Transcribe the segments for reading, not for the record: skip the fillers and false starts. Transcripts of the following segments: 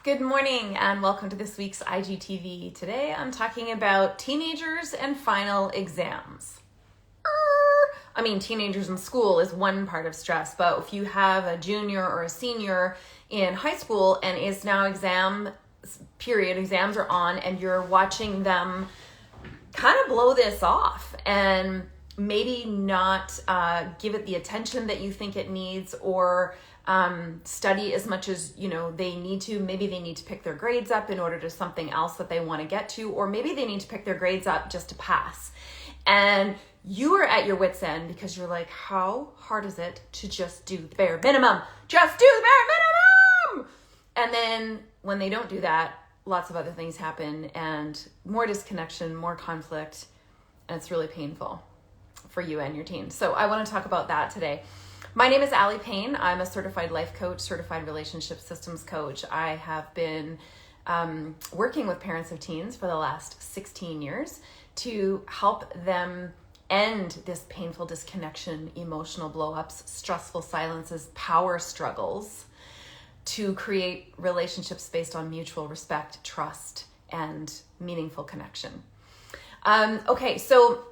Good morning and welcome to this week's IGTV. Today I'm talking about teenagers and final exams. Teenagers in school is one part of stress, but if you have a junior or a senior in high school and it's now exam period, exams are on, and you're watching them kind of blow this off and maybe not give it the attention that you think it needs, or study as much as they need to. Maybe they need to pick their grades up in order to something else that they want to get to, or maybe they need to pick their grades up just to pass. And you are at your wit's end because you're like, how hard is it to just do the bare minimum? Just do the bare minimum! And then when they don't do that, lots of other things happen and more disconnection, more conflict, and it's really painful for you and your team. So I want to talk about that today. My name is Allie Payne. I'm a certified life coach, certified relationship systems coach. I have been working with parents of teens for the last 16 years to help them end this painful disconnection, emotional blow-ups, stressful silences, power struggles, to create relationships based on mutual respect, trust, and meaningful connection. So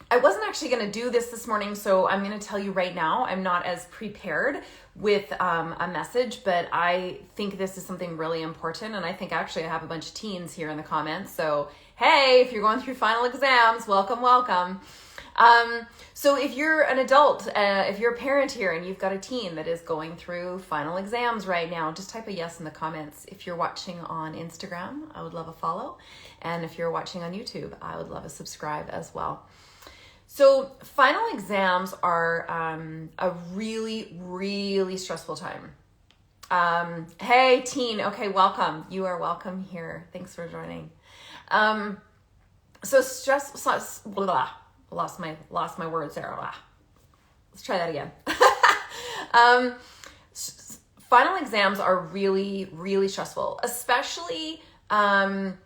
I wasn't actually going to do this morning, so I'm going to tell you right now, I'm not as prepared with a message, but I think this is something really important, and I think actually I have a bunch of teens here in the comments, so hey, if you're going through final exams, welcome. So if you're an adult, if you're a parent here and you've got a teen that is going through final exams right now, just type a yes in the comments. If you're watching on Instagram, I would love a follow, and if you're watching on YouTube, I would love a subscribe as well. So final exams are a really, really stressful time. Hey teen, okay, welcome. You are welcome here. Thanks for joining. Lost my words there. Let's try that again. Final exams are really, really stressful, especially when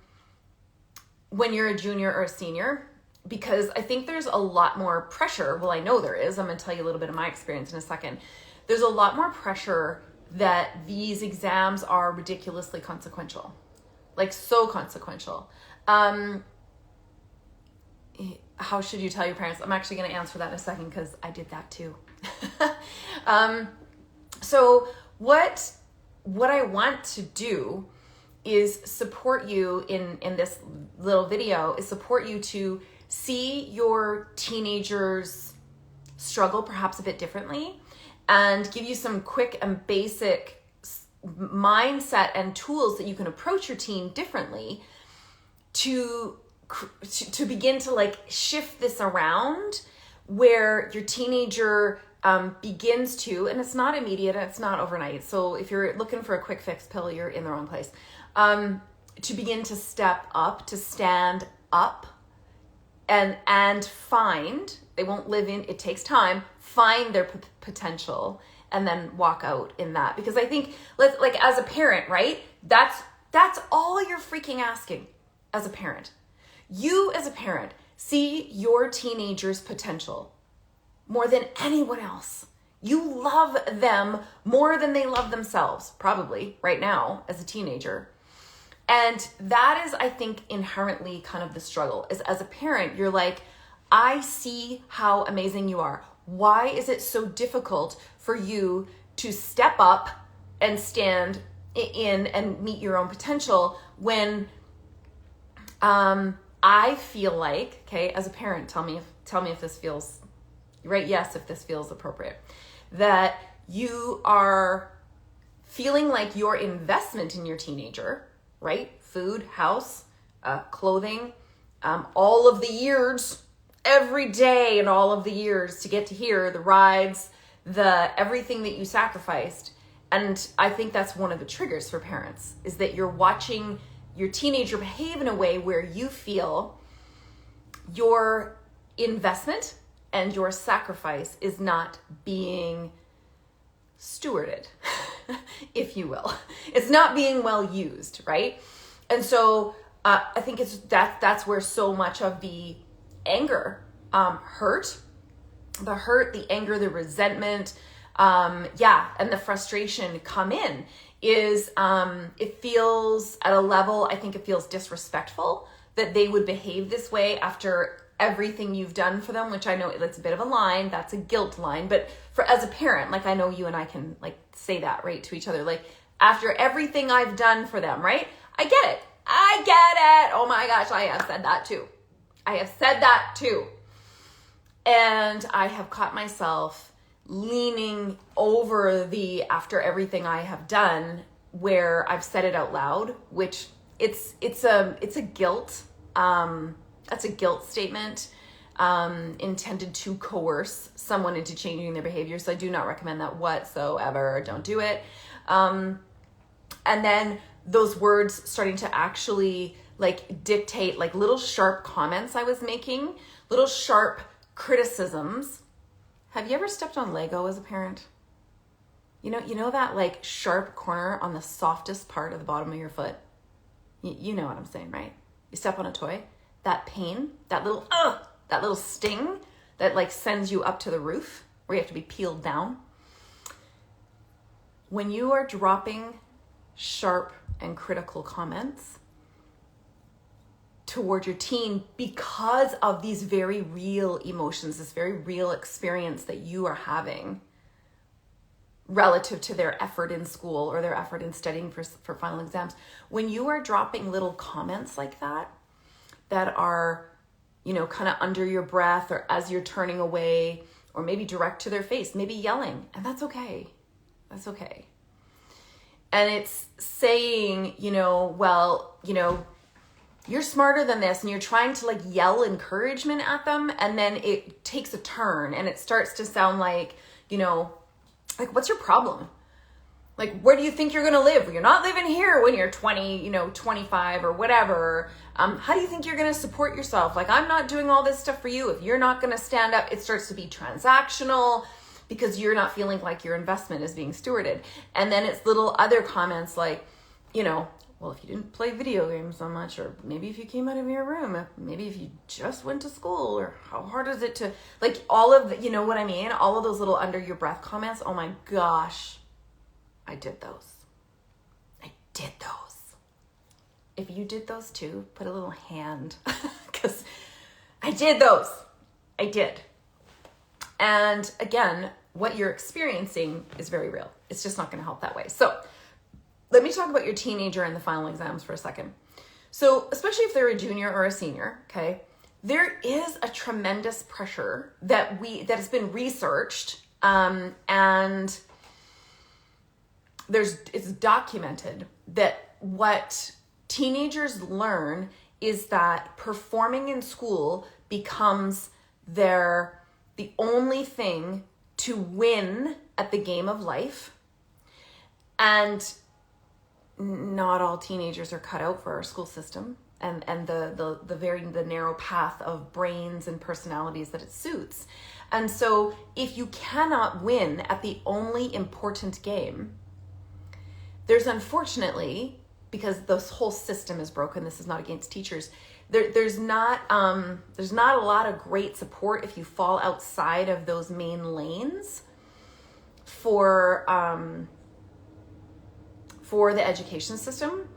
you're a junior or a senior, because I think there's a lot more pressure. Well, I know there is. I'm going to tell you a little bit of my experience in a second. There's a lot more pressure that these exams are ridiculously consequential, like so consequential. How should you tell your parents? I'm actually going to answer that in a second because I did that too. So what I want to do is support you in this little video, is support you to see your teenagers struggle perhaps a bit differently and give you some quick and basic mindset and tools that you can approach your teen differently to begin to shift this around, where your teenager begins to, and it's not immediate, it's not overnight. So if you're looking for a quick fix pill, you're in the wrong place. To begin to step up, to stand up, and find, they won't live in, it takes time, find their potential and then walk out in that. Because I think, as a parent, right, that's all you're freaking asking as a parent. You as a parent see your teenager's potential more than anyone else. You love them more than they love themselves, probably right now as a teenager. And that is, I think, inherently kind of the struggle, is as a parent, you're like, I see how amazing you are. Why is it so difficult for you to step up and stand in and meet your own potential when I feel like, okay, as a parent, tell me if this feels right. Yes, if this feels appropriate, that you are feeling like your investment in your teenager, right? Food, house, clothing, all of the years, every day and all of the years to get to here, the rides, everything that you sacrificed. And I think that's one of the triggers for parents, is that you're watching your teenager behave in a way where you feel your investment and your sacrifice is not being stewarded, if you will. It's not being well used, right? And so I think that's where so much of the anger, the anger, the resentment, and the frustration come in, is it feels at a level, I think it feels disrespectful that they would behave this way after everything you've done for them, which I know that's a bit of a line, that's a guilt line, but for as a parent, like I know you and I can like say that, right, to each other, like after everything I've done for them, right? I get it. Oh my gosh, I have said that too. And I have caught myself leaning over the after everything I have done where I've said it out loud, which it's a guilt. That's a guilt statement intended to coerce someone into changing their behavior. So I do not recommend that whatsoever. Don't do it. And then those words starting to actually like dictate like little sharp comments I was making, little sharp criticisms. Have you ever stepped on Lego as a parent? You know that like sharp corner on the softest part of the bottom of your foot? You know what I'm saying, right? You step on a toy, that pain, that little sting that like sends you up to the roof where you have to be peeled down. When you are dropping sharp and critical comments toward your teen because of these very real emotions, this very real experience that you are having relative to their effort in school or their effort in studying for final exams, when you are dropping little comments like that are, kind of under your breath or as you're turning away or maybe direct to their face, maybe yelling, and that's okay. That's okay. And it's saying, you're smarter than this, and you're trying to like yell encouragement at them, and then it takes a turn and it starts to sound like, like, what's your problem? Like, where do you think you're going to live? You're not living here when you're 20, 25 or whatever. How do you think you're going to support yourself? Like, I'm not doing all this stuff for you. If you're not going to stand up, it starts to be transactional because you're not feeling like your investment is being stewarded. And then it's little other comments like, well, if you didn't play video games so much, or maybe if you came out of your room, maybe if you just went to school, or how hard is it to, like all of the, you know what I mean? All of those little under your breath comments. Oh my gosh, I did those. If you did those too, put a little hand, because I did those. I did. And again, what you're experiencing is very real. It's just not going to help that way. So let me talk about your teenager and the final exams for a second. So especially if they're a junior or a senior, okay, there is a tremendous pressure that has been researched, and it's documented that what teenagers learn is that performing in school becomes the only thing to win at the game of life. And not all teenagers are cut out for our school system and the narrow path of brains and personalities that it suits. And so if you cannot win at the only important game, there's unfortunately, because this whole system is broken, this is not against teachers, there's not a lot of great support if you fall outside of those main lanes for the education system.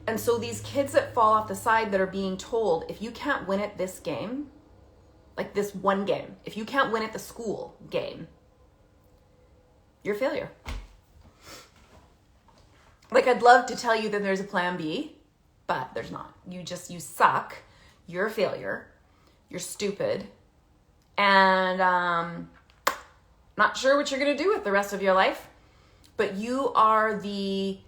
And so these kids that fall off the side that are being told, if you can't win at this game, like this one game, if you can't win at the school game, you're a failure. Like, I'd love to tell you that there's a plan B, but there's not. You suck. You're a failure. You're stupid. And not sure what you're going to do with the rest of your life, but you are the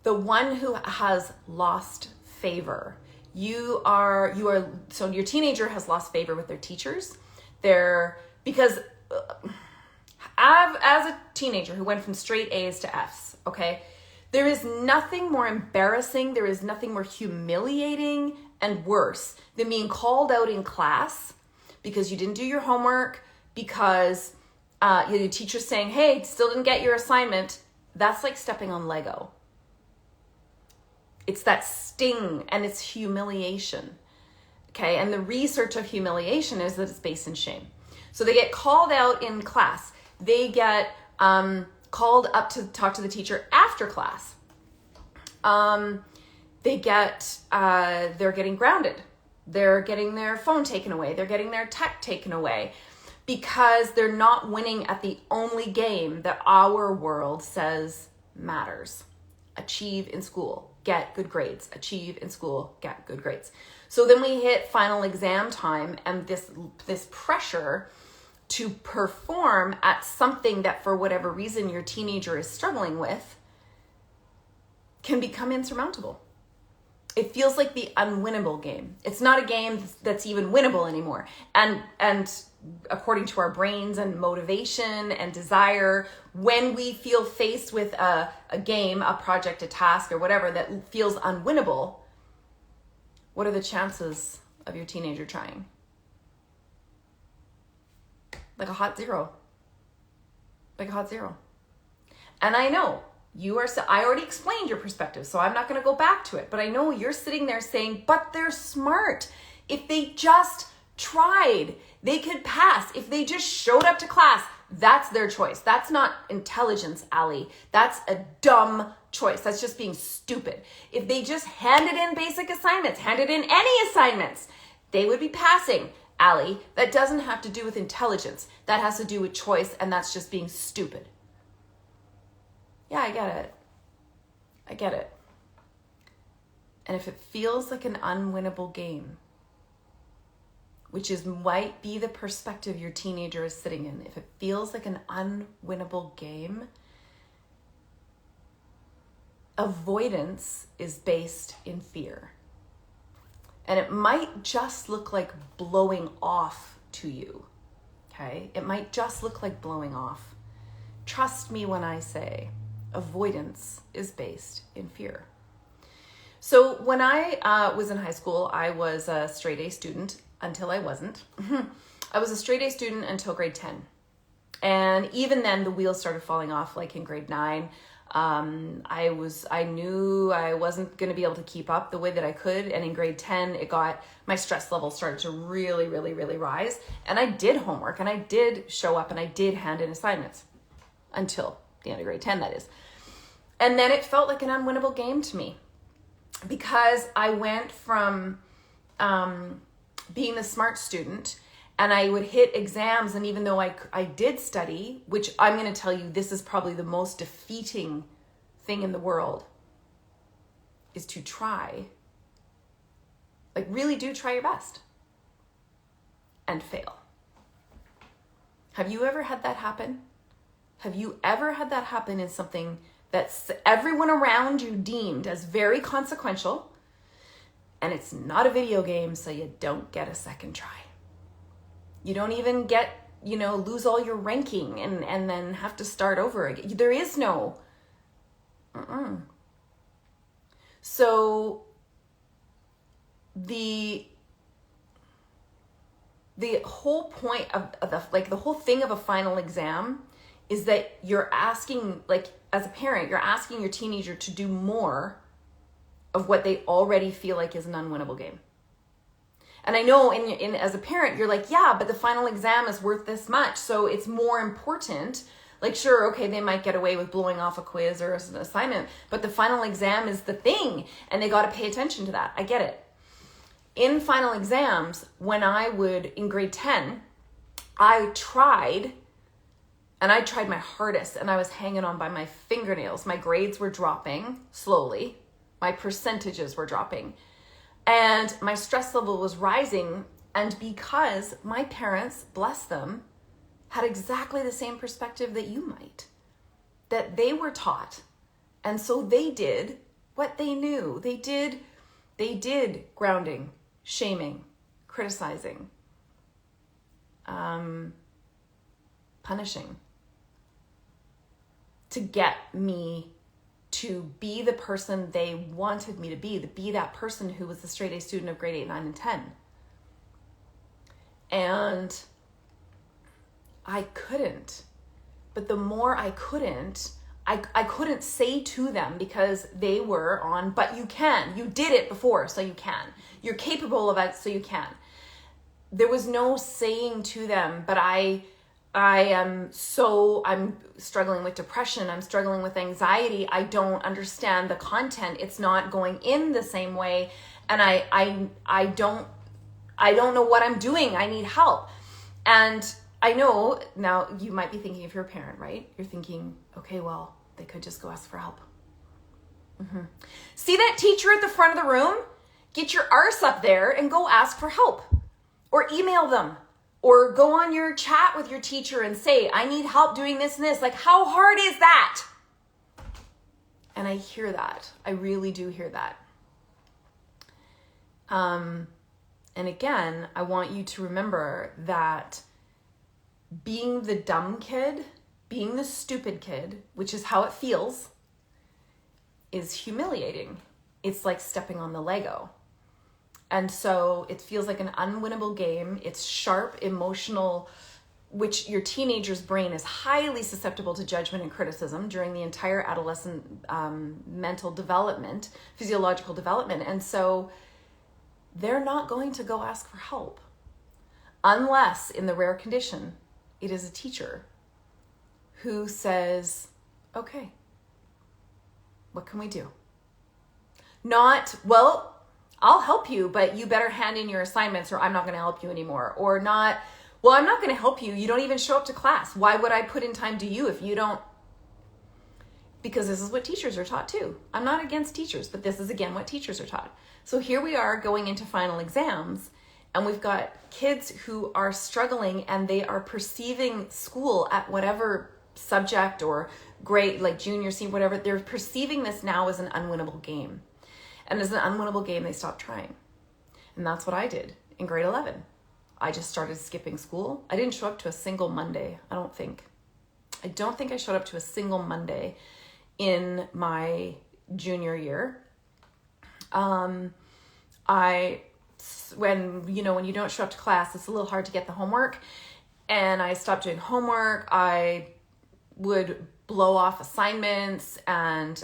one who has lost favor. So your teenager has lost favor with their teachers. Because as a teenager who went from straight A's to F's, okay, there is nothing more embarrassing, there is nothing more humiliating and worse than being called out in class because you didn't do your homework, because your teacher's saying, hey, still didn't get your assignment. That's like stepping on Lego. It's that sting and it's humiliation. Okay, and the research of humiliation is that it's based in shame. So they get called out in class. They get called up to talk to the teacher after class. They're getting grounded. They're getting their phone taken away. They're getting their tech taken away because they're not winning at the only game that our world says matters. Achieve in school, get good grades. Achieve in school, get good grades. So then we hit final exam time, and this pressure to perform at something that for whatever reason your teenager is struggling with can become insurmountable. It feels like the unwinnable game. It's not a game that's even winnable anymore. And according to our brains and motivation and desire, when we feel faced with a game, a project, a task, or whatever that feels unwinnable, what are the chances of your teenager trying? Like a hot zero. Like a hot zero. And I know I already explained your perspective, so I'm not going to go back to it. But I know you're sitting there saying, but they're smart. If they just tried, they could pass. If they just showed up to class, that's their choice. That's not intelligence, Allie. That's a dumb choice. That's just being stupid. If they just handed in basic assignments, handed in any assignments, they would be passing. Allie, that doesn't have to do with intelligence. That has to do with choice, and that's just being stupid. Yeah, I get it. And if it feels like an unwinnable game, which might be the perspective your teenager is sitting in, if it feels like an unwinnable game, avoidance is based in fear. And it might just look like blowing off to you, okay? It might just look like blowing off. Trust me when I say avoidance is based in fear. So when I was in high school, I was a straight A student until I wasn't. I was a straight A student until grade 10. And even then the wheels started falling off, like in grade 9. I knew I wasn't going to be able to keep up the way that I could. And in grade 10, my stress level started to really, really, really rise. And I did homework and I did show up and I did hand in assignments until the end of grade 10, that is. And then it felt like an unwinnable game to me because I went from being the smart student, and I would hit exams, and even though I did study, which I'm going to tell you, this is probably the most defeating thing in the world, is to try. Like, really do try your best and fail. Have you ever had that happen? Have you ever had that happen in something that everyone around you deemed as very consequential, and it's not a video game, so you don't get a second try? You don't even get, lose all your ranking and then have to start over again. There is no. So the whole point of the whole thing of a final exam is that you're asking, as a parent, you're asking your teenager to do more of what they already feel like is an unwinnable game. And I know as a parent, you're like, yeah, but the final exam is worth this much. So it's more important. Like, sure, okay, they might get away with blowing off a quiz or an assignment, but the final exam is the thing. And they got to pay attention to that. I get it. In final exams, in grade 10, I tried my hardest, and I was hanging on by my fingernails. My grades were dropping slowly. My percentages were dropping. And my stress level was rising. And because my parents, bless them, had exactly the same perspective that you might, that they were taught. And so they did what they knew. They did grounding, shaming, criticizing, punishing, to get me to be the person they wanted me to be that person who was the straight A student of grade 8, 9, and 10. And I couldn't. But the more I couldn't say to them, because they were on, but you can. You did it before, so you can. You're capable of it, so you can. There was no saying to them, but I I'm struggling with depression. I'm struggling with anxiety. I don't understand the content. It's not going in the same way. And I don't know what I'm doing. I need help. And I know now you might be thinking, if you're a parent, right? You're thinking, okay, well, they could just go ask for help. See that teacher at the front of the room? Get your arse up there and go ask for help, or email them, or go on your chat with your teacher and say, I need help doing this and this. Like, how hard is that? And I hear that. I really do hear that. And again, I want you to remember that being the dumb kid, being the stupid kid, which is how it feels, is humiliating. It's like stepping on the Lego. And so it feels like an unwinnable game. It's sharp, emotional, which your teenager's brain is highly susceptible to judgment and criticism during the entire adolescent mental development, physiological development. And so they're not going to go ask for help unless, in the rare condition, it is a teacher who says, okay, what can we do? Not, well, I'll help you, but you better hand in your assignments or I'm not going to help you anymore. Or not, well, I'm not going to help you. You don't even show up to class. Why would I put in time to you if you don't? Because this is what teachers are taught too. I'm not against teachers, but this is again what teachers are taught. So here we are going into final exams, and we've got kids who are struggling and they are perceiving school at whatever subject or grade, like junior, senior, whatever, they're perceiving this now as an unwinnable game. And as an unwinnable game, they stop trying. And that's what I did in grade 11. I just started skipping school. I didn't show up to a single Monday, I don't think. I showed up to a single Monday in my junior year. When you don't show up to class, it's a little hard to get the homework. And I stopped doing homework. I would blow off assignments, and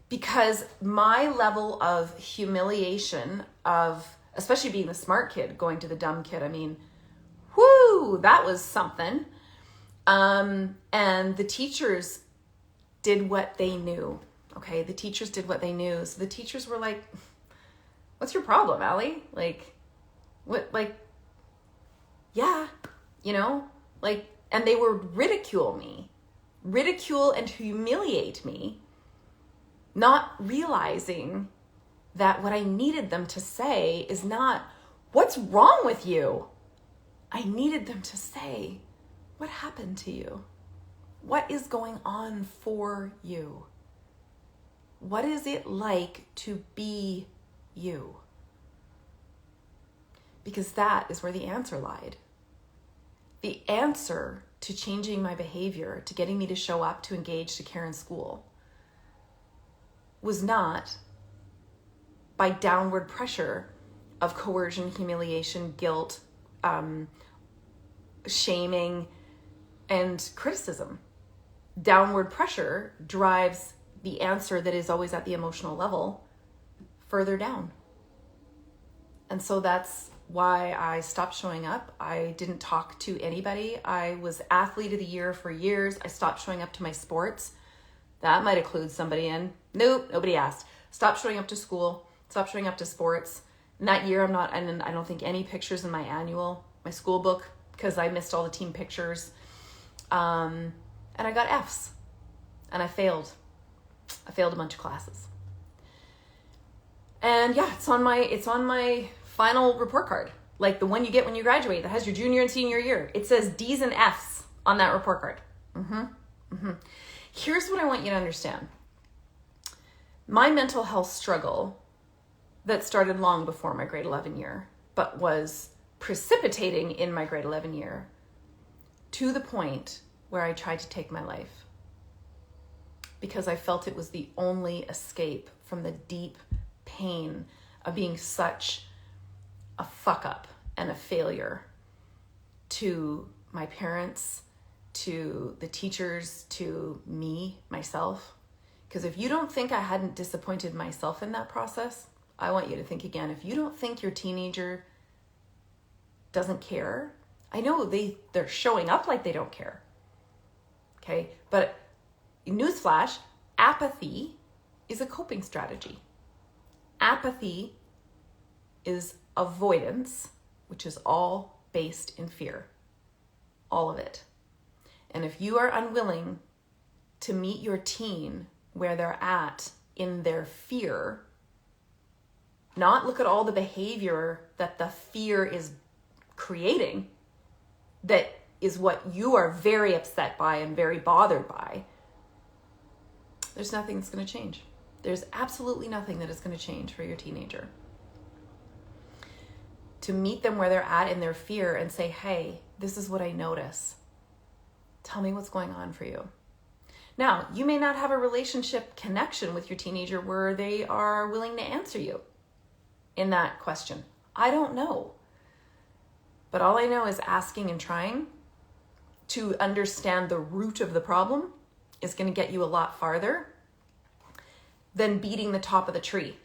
because my level of humiliation of, especially being the smart kid going to the dumb kid, I mean, whoo, that was something. And the teachers did what they knew. Okay, the teachers did what they knew. So the teachers were like, what's your problem, Allie? Like, what, like, yeah, and they would ridicule and humiliate me, not realizing that what I needed them to say is not, what's wrong with you? I needed them to say, what happened to you? What is going on for you? What is it like to be you? Because that is where the answer lied. The answer to changing my behavior, to getting me to show up, to engage, to care in school, was not by downward pressure of coercion, humiliation, guilt, shaming, and criticism. Downward pressure drives the answer that is always at the emotional level further down. And so that's why I stopped showing up. I didn't talk to anybody. I was athlete of the year for years. I stopped showing up to my sports. That might include somebody in. Nope, nobody asked. Stopped showing up to school. Stopped showing up to sports. And that year I don't think any pictures in my school book, because I missed all the team pictures. And I got Fs. And I failed. I failed a bunch of classes. And yeah, it's on my final report card, like the one you get when you graduate that has your junior and senior year. It says D's and F's on that report card. Here's what I want you to understand. My mental health struggle that started long before my grade 11 year, but was precipitating in my grade 11 year to the point where I tried to take my life because I felt it was the only escape from the deep pain of being such a fuck up and a failure to my parents, to the teachers, to me, myself. Because if you don't think I hadn't disappointed myself in that process, I want you to think again. If you don't think your teenager doesn't care I know they're showing up like they don't care. Okay, but newsflash, apathy is a coping strategy. Apathy is avoidance, which is all based in fear. All of it. And if you are unwilling to meet your teen where they're at in their fear, not look at all the behavior that the fear is creating, that is what you are very upset by and very bothered by, there's nothing that's going to change. There's absolutely nothing that is going to change for your teenager. To meet them where they're at in their fear and say, hey, this is what I notice. Tell me what's going on for you. Now, you may not have a relationship connection with your teenager where they are willing to answer you in that question. I don't know. But all I know is asking and trying to understand the root of the problem is going to get you a lot farther than beating the top of the tree.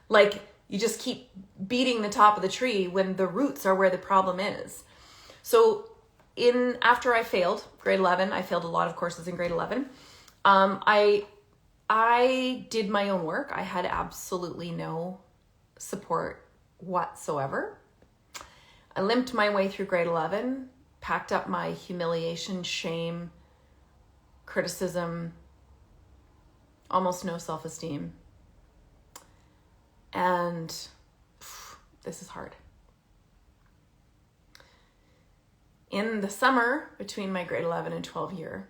Like, you just keep beating the top of the tree when the roots are where the problem is. So after I failed grade 11, I failed a lot of courses in grade 11. I did my own work. I had absolutely no support whatsoever. I limped my way through grade 11, packed up my humiliation, shame, criticism, almost no self-esteem. And this is hard. In the summer between my grade 11 and 12 year,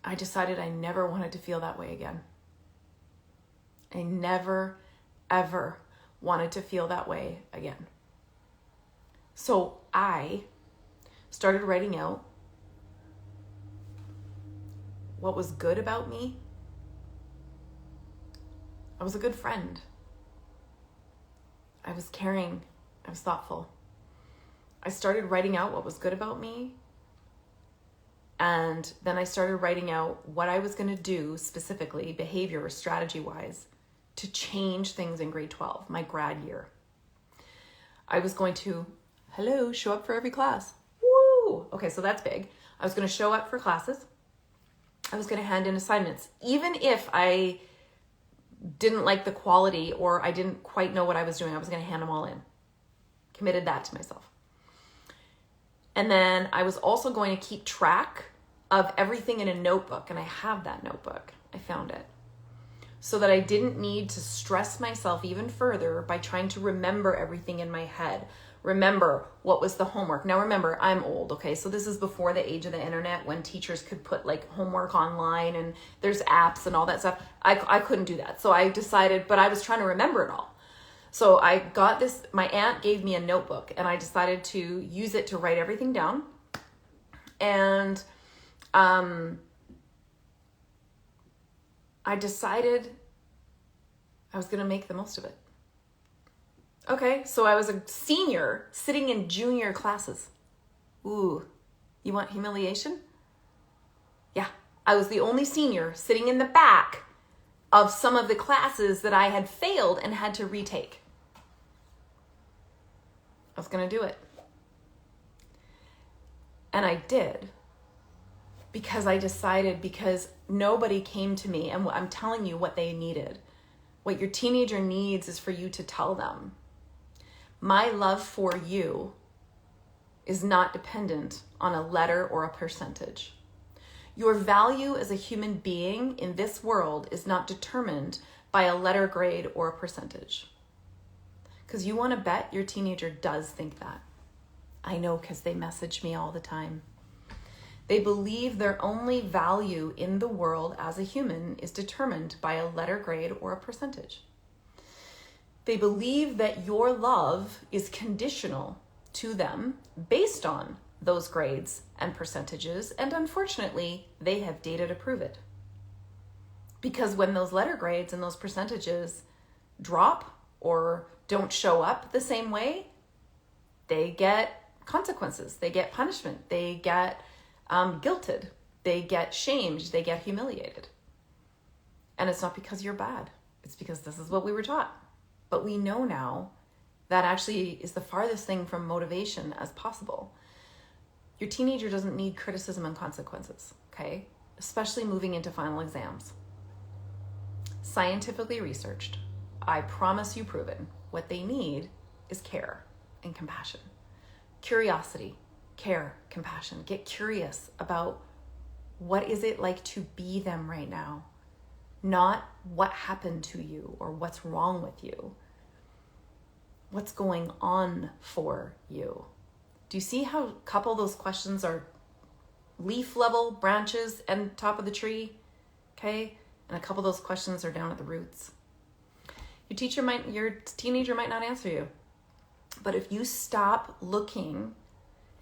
I decided I never wanted to feel that way again. I never, ever wanted to feel that way again. So I started writing out what was good about me. I was a good friend. I was caring. I was thoughtful. I started writing out what was good about me. And then I started writing out what I was going to do specifically, behavior or strategy-wise, to change things in grade 12, my grad year. I was going to, show up for every class. Woo! Okay, so that's big. I was going to show up for classes. I was going to hand in assignments. Even if I didn't like the quality or I didn't quite know what I was doing, I was going to hand them all in. Committed that to myself. And then I was also going to keep track of everything in a notebook. And I have that notebook. I found it. So that I didn't need to stress myself even further by trying to remember everything in my head. Remember what was the homework. Now remember, I'm old, okay? So this is before the age of the internet when teachers could put like homework online and there's apps and all that stuff. I couldn't do that. So I decided, but I was trying to remember it all. So I got this, my aunt gave me a notebook and I decided to use it to write everything down. And I decided I was going to make the most of it. Okay, so I was a senior sitting in junior classes. Ooh, you want humiliation? Yeah, I was the only senior sitting in the back of some of the classes that I had failed and had to retake. I was going to do it. And I did. Because nobody came to me, and I'm telling you what they needed. What your teenager needs is for you to tell them. My love for you is not dependent on a letter or a percentage. Your value as a human being in this world is not determined by a letter grade or a percentage. Because you want to bet your teenager does think that. I know, because they message me all the time. They believe their only value in the world as a human is determined by a letter grade or a percentage. They believe that your love is conditional to them based on those grades and percentages, and unfortunately, they have data to prove it. Because when those letter grades and those percentages drop or don't show up the same way, they get consequences, they get punishment, they get guilted, they get shamed, they get humiliated. And it's not because you're bad. It's because this is what we were taught. But we know now That actually is the farthest thing from motivation as possible. Your teenager doesn't need criticism and consequences, okay? Especially moving into final exams. Scientifically researched, I promise you proven, what they need is care and compassion. Curiosity, care, compassion. Get curious about what is it like to be them right now, not what happened to you or what's wrong with you. What's going on for you? Do you see how a couple of those questions are leaf level, branches, and top of the tree? Okay? And a couple of those questions are down at the roots. Your teenager might not answer you. But if you stop looking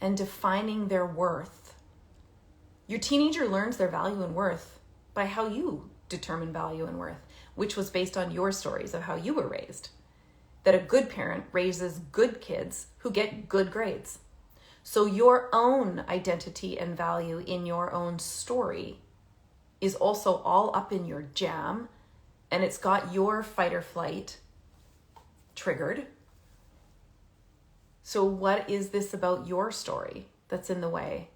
and defining their worth, your teenager learns their value and worth by how you determine value and worth, which was based on your stories of how you were raised. That a good parent raises good kids who get good grades. So your own identity and value in your own story is also all up in your jam, and it's got your fight or flight triggered. So what is this about your story that's in the way?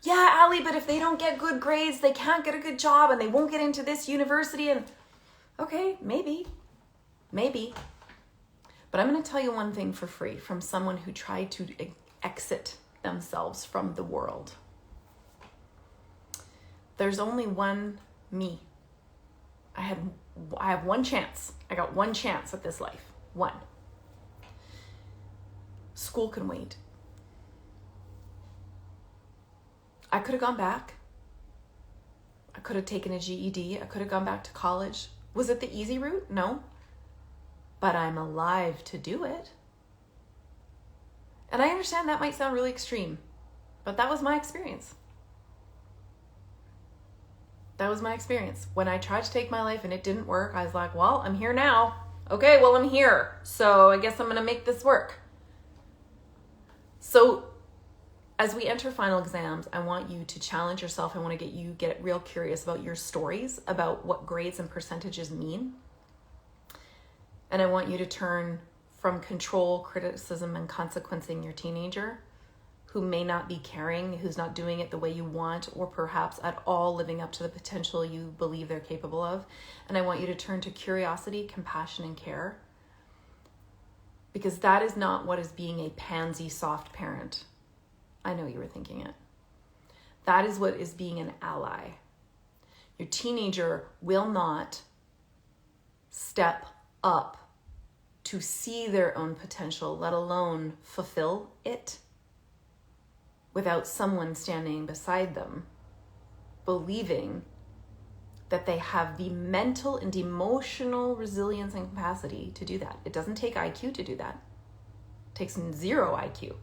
Yeah, Allie, but if they don't get good grades, they can't get a good job and they won't get into this university. And okay, maybe. But I'm going to tell you one thing for free from someone who tried to exit themselves from the world. There's only one me. I have one chance. I got one chance at this life. One. School can wait. I could have gone back. I could have taken a GED. I could have gone back to college. Was it the easy route? No. But I'm alive to do it. And I understand that might sound really extreme, but that was my experience. When I tried to take my life and it didn't work, I was like, well, I'm here now. Okay, well, I'm here. So I guess I'm going to make this work. So as we enter final exams, I want you to challenge yourself. I want to get real curious about your stories, about what grades and percentages mean. And I want you to turn from control, criticism, and consequencing your teenager who may not be caring, who's not doing it the way you want, or perhaps at all living up to the potential you believe they're capable of. And I want you to turn to curiosity, compassion, and care. Because that is not what is being a pansy soft parent. I know you were thinking it. That is what is being an ally. Your teenager will not step up to see their own potential, let alone fulfill it, without someone standing beside them, believing that they have the mental and emotional resilience and capacity to do that. It doesn't take IQ to do that. It takes 0 IQ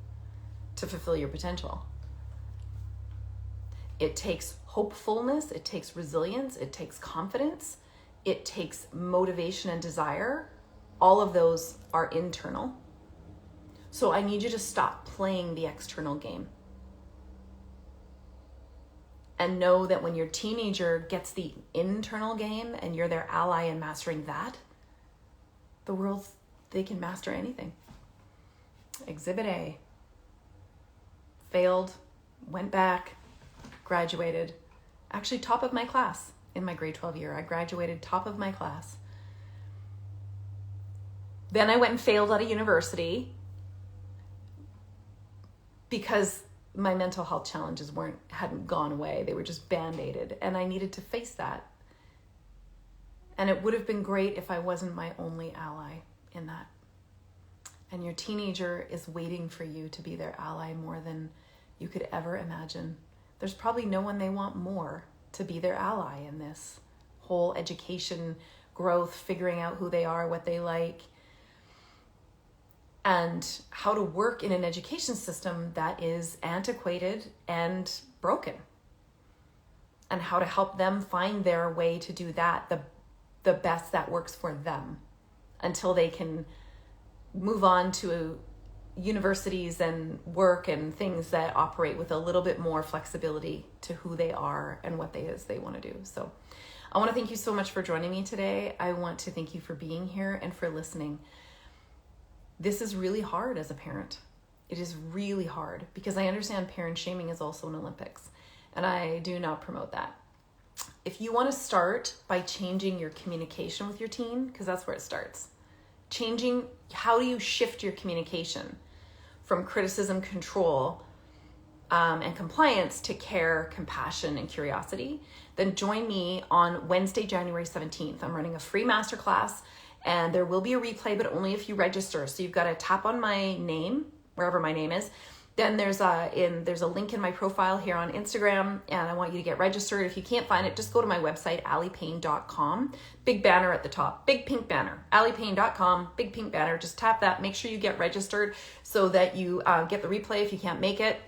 to fulfill your potential. It takes hopefulness, it takes resilience, it takes confidence, it takes motivation and desire. All of those are internal. So I need you to stop playing the external game. And know that when your teenager gets the internal game and you're their ally in mastering that, the world, they can master anything. Exhibit A. Failed, went back, graduated. Actually, top of my class in my grade 12 year. I graduated top of my class. Then I went and failed at a university because my mental health challenges hadn't gone away. They were just band-aided, and I needed to face that. And it would have been great if I wasn't my only ally in that. And your teenager is waiting for you to be their ally more than you could ever imagine. There's probably no one they want more to be their ally in this whole education, growth, figuring out who they are, what they like, and how to work in an education system that is antiquated and broken, and how to help them find their way to do that the best that works for them until they can move on to universities and work and things that operate with a little bit more flexibility to who they are and what they want to do. So I want to thank you so much for joining me today. I want to thank you for being here and for listening. This is really hard as a parent. It is really hard because I understand parent shaming is also an Olympics, and I do not promote that. If you want to start by changing your communication with your teen, because that's where it starts. Changing, how do you shift your communication from criticism, control, and compliance to care, compassion, and curiosity, then join me on Wednesday, January 17th. I'm running a free masterclass, and there will be a replay, but only if you register. So you've got to tap on my name, wherever my name is. Then there's a link in my profile here on Instagram, and I want you to get registered. If you can't find it, just go to my website, alipayne.com. Big banner at the top, big pink banner, alipayne.com, big pink banner. Just tap that. Make sure you get registered so that you get the replay if you can't make it.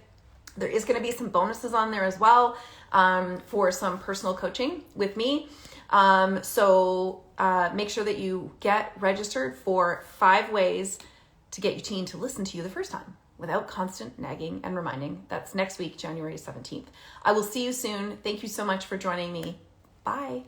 There is going to be some bonuses on there as well for some personal coaching with me. So make sure that you get registered for 5 ways to get your teen to listen to you the first time without constant nagging and reminding. That's next week, January 17th. I will see you soon. Thank you so much for joining me. Bye.